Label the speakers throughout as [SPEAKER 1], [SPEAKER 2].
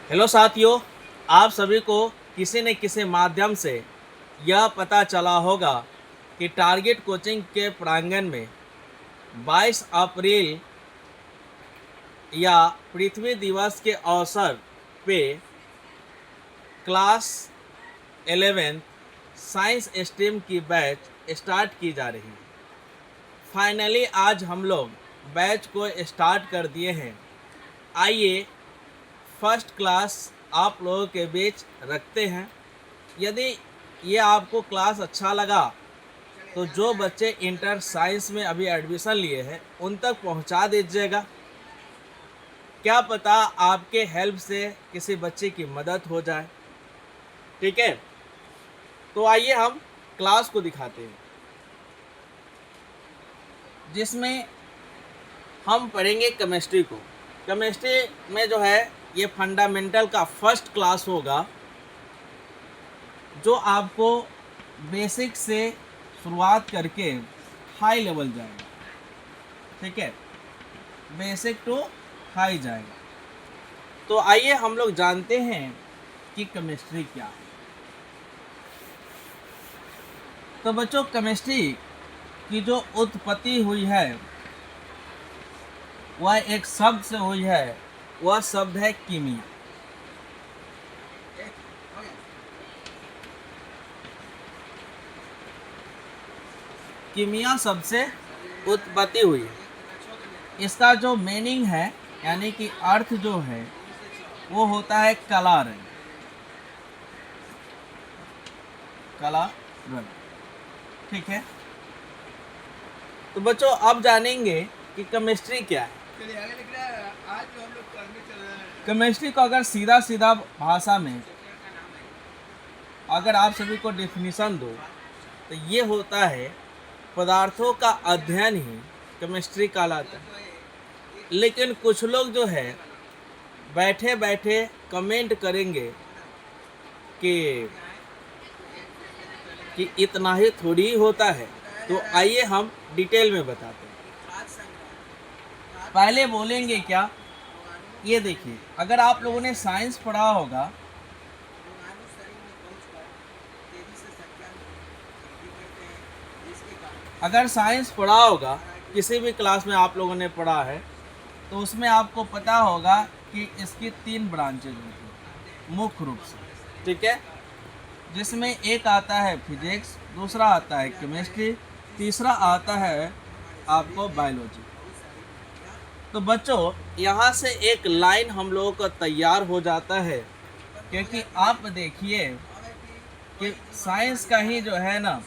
[SPEAKER 1] Hello साथियों, आप सभी को किसी न किसी माध्यम से यह पता चला होगा कि टारगेट कोचिंग के प्रांगण में 22 अप्रैल या पृथ्वी दिवस के अवसर पे क्लास 11 साइंस स्ट्रीम की बैच स्टार्ट की जा रही है। फाइनली आज हम लोग बैच को स्टार्ट कर दिए हैं। आइए फर्स्ट क्लास आप लोगों के बीच रखते हैं। यदि ये आपको क्लास अच्छा लगा तो जो बच्चे इंटर साइंस में अभी एडमिशन लिए हैं उन तक पहुंचा दीजिएगा। क्या पता आपके हेल्प से किसी बच्चे की मदद हो जाए। ठीक है, तो आइए हम क्लास को दिखाते हैं जिसमें हम पढ़ेंगे केमिस्ट्री को। केमिस्ट्री में जो है ये फंडामेंटल का फर्स्ट क्लास होगा जो आपको बेसिक से शुरुआत करके हाई लेवल जाएगा। ठीक है, बेसिक टू हाई जाएगा। तो आइए हम लोग जानते हैं कि केमिस्ट्री क्या है। तो बच्चों, केमिस्ट्री की जो उत्पत्ति हुई है वह एक शब्द से हुई है। वह शब्द है कीमिया। कीमिया शब्द से उत्पत्ति हुई है। इसका जो मीनिंग है यानी कि अर्थ जो है वो होता है काला रंग। काला रंग, ठीक है। तो बच्चों अब जानेंगे कि केमिस्ट्री क्या है। केमिस्ट्री को अगर सीधा सीधा भाषा में अगर आप सभी को डेफिनेशन दो तो ये होता है पदार्थों का अध्ययन ही केमिस्ट्री कहलाता है। लेकिन कुछ लोग जो है बैठे बैठे कमेंट करेंगे कि इतना ही थोड़ी होता है। तो आइए हम डिटेल में बताते हैं। पहले बोलेंगे क्या, ये देखिए, अगर आप लोगों ने साइंस पढ़ा होगा किसी भी क्लास में आप लोगों ने पढ़ा है तो उसमें आपको पता होगा कि इसकी 3 ब्रांचेज होती हैं मुख्य रूप से। ठीक है, जिसमें एक आता है फिजिक्स, दूसरा आता है केमिस्ट्री, तीसरा आता है आपको बायोलॉजी। तो बच्चों यहाँ से एक लाइन हम लोगों का तैयार हो जाता है, क्योंकि आप देखिए कि साइंस का ही जो है ना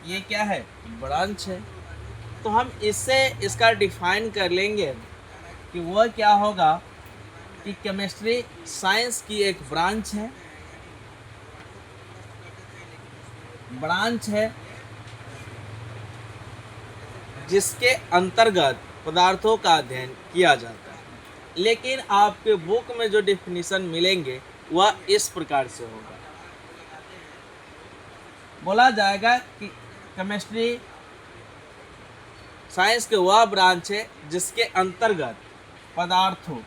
[SPEAKER 1] ये क्या है, ब्रांच है। तो हम इससे इसका डिफाइन कर लेंगे कि वह क्या होगा कि केमिस्ट्री साइंस की एक ब्रांच है जिसके अंतर्गत पदार्थों का अध्ययन किया जाता है। लेकिन आपके बुक में जो डेफिनेशन मिलेंगे वह इस प्रकार से होगा। बोला जाएगा कि केमिस्ट्री साइंस के वह ब्रांच है जिसके अंतर्गत पदार्थों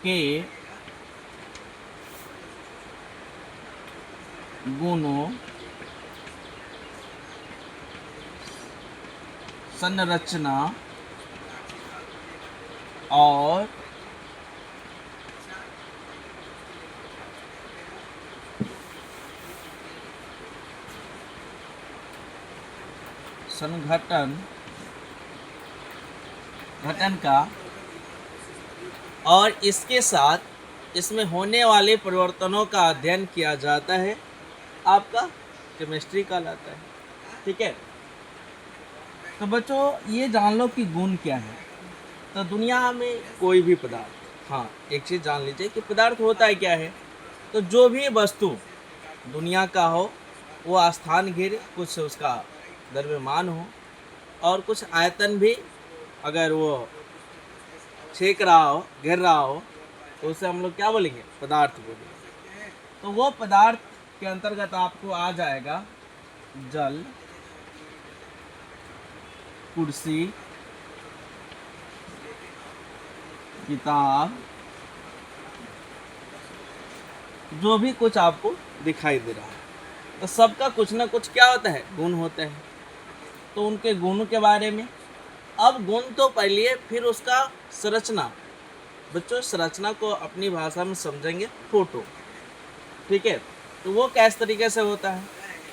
[SPEAKER 1] के गुणों, संरचना और संघटन का और इसके साथ इसमें होने वाले परिवर्तनों का अध्ययन किया जाता है, आपका केमिस्ट्री कहलाता है। ठीक है, तो बच्चों ये जान लो कि गुण क्या है। तो दुनिया में कोई भी पदार्थ, हाँ एक चीज़ जान लीजिए कि पदार्थ होता है क्या है। तो जो भी वस्तु दुनिया का हो वो स्थान घेरे, कुछ उसका द्रव्यमान हो और कुछ आयतन भी अगर वो छेक रहा हो, घेर रहा हो, तो उसे हम लोग क्या बोलेंगे, पदार्थ बोलेंगे। तो वो पदार्थ के अंतर्गत आपको आ जाएगा जल, कुर्सी, किताब, जो भी कुछ आपको दिखाई दे रहा है, तो सबका कुछ ना कुछ क्या होता है, गुण होते हैं। तो उनके गुण के बारे में, अब गुण तो पढ़िए, फिर उसका संरचना। बच्चों संरचना को अपनी भाषा में समझेंगे, फोटो, ठीक है। तो वो किस तरीके से होता है।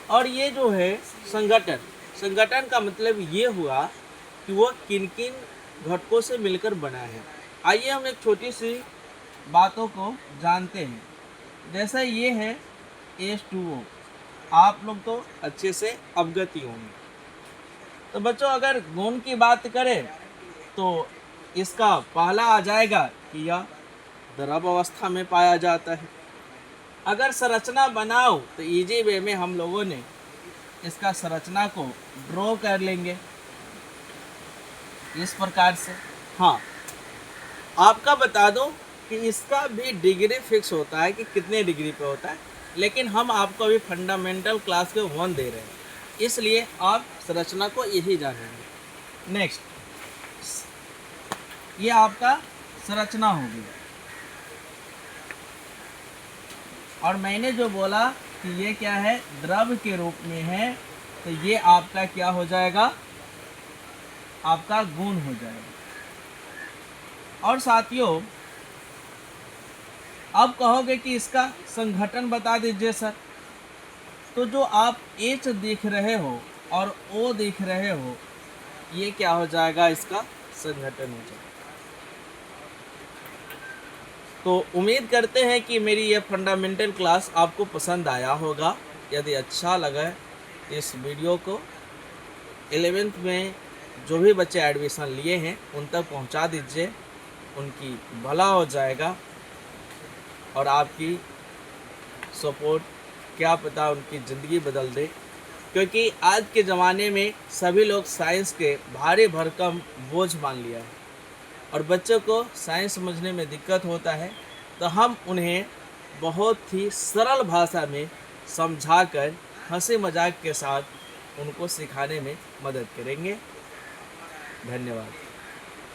[SPEAKER 1] और ये जो है संगठन, संगठन का मतलब ये हुआ कि वो किन किन घटकों से मिलकर बना है। आइए हम एक छोटी सी बातों को जानते हैं। जैसा ये है H2O, आप लोग तो अच्छे से अवगत ही होंगे। तो बच्चों अगर गुण की बात करें तो इसका पहला आ जाएगा कि यह द्रव अवस्था में पाया जाता है। अगर संरचना बनाओ तो इजी वे में हम लोगों ने इसका संरचना को ड्रॉ कर लेंगे इस प्रकार से। हाँ, आपका बता दो कि इसका भी डिग्री फिक्स होता है कि कितने डिग्री पे होता है, लेकिन हम आपको अभी फंडामेंटल क्लास के 1 दे रहे हैं, इसलिए आप संरचना को यही जानेंगे। नेक्स्ट, ये आपका संरचना होगी। और मैंने जो बोला कि ये क्या है, द्रव के रूप में है, तो ये आपका क्या हो जाएगा, आपका गुण हो जाएगा। और साथियों अब कहोगे कि इसका संघटन बता दीजिए सर। तो जो आप H देख रहे हो और O देख रहे हो, ये क्या हो जाएगा, इसका संघटन हो जाएगा। तो उम्मीद करते हैं कि मेरी यह फंडामेंटल क्लास आपको पसंद आया होगा। यदि अच्छा लगा इस वीडियो को 11th में जो भी बच्चे एडमिशन लिए हैं उन तक पहुंचा दीजिए, उनकी भला हो जाएगा। और आपकी सपोर्ट क्या पता उनकी ज़िंदगी बदल दे, क्योंकि आज के ज़माने में सभी लोग साइंस के भारी भरकम बोझ मान लिया है और बच्चों को साइंस समझने में दिक्कत होता है। तो हम उन्हें बहुत ही सरल भाषा में समझाकर हंसी मजाक के साथ उनको सिखाने में मदद करेंगे। धन्यवाद।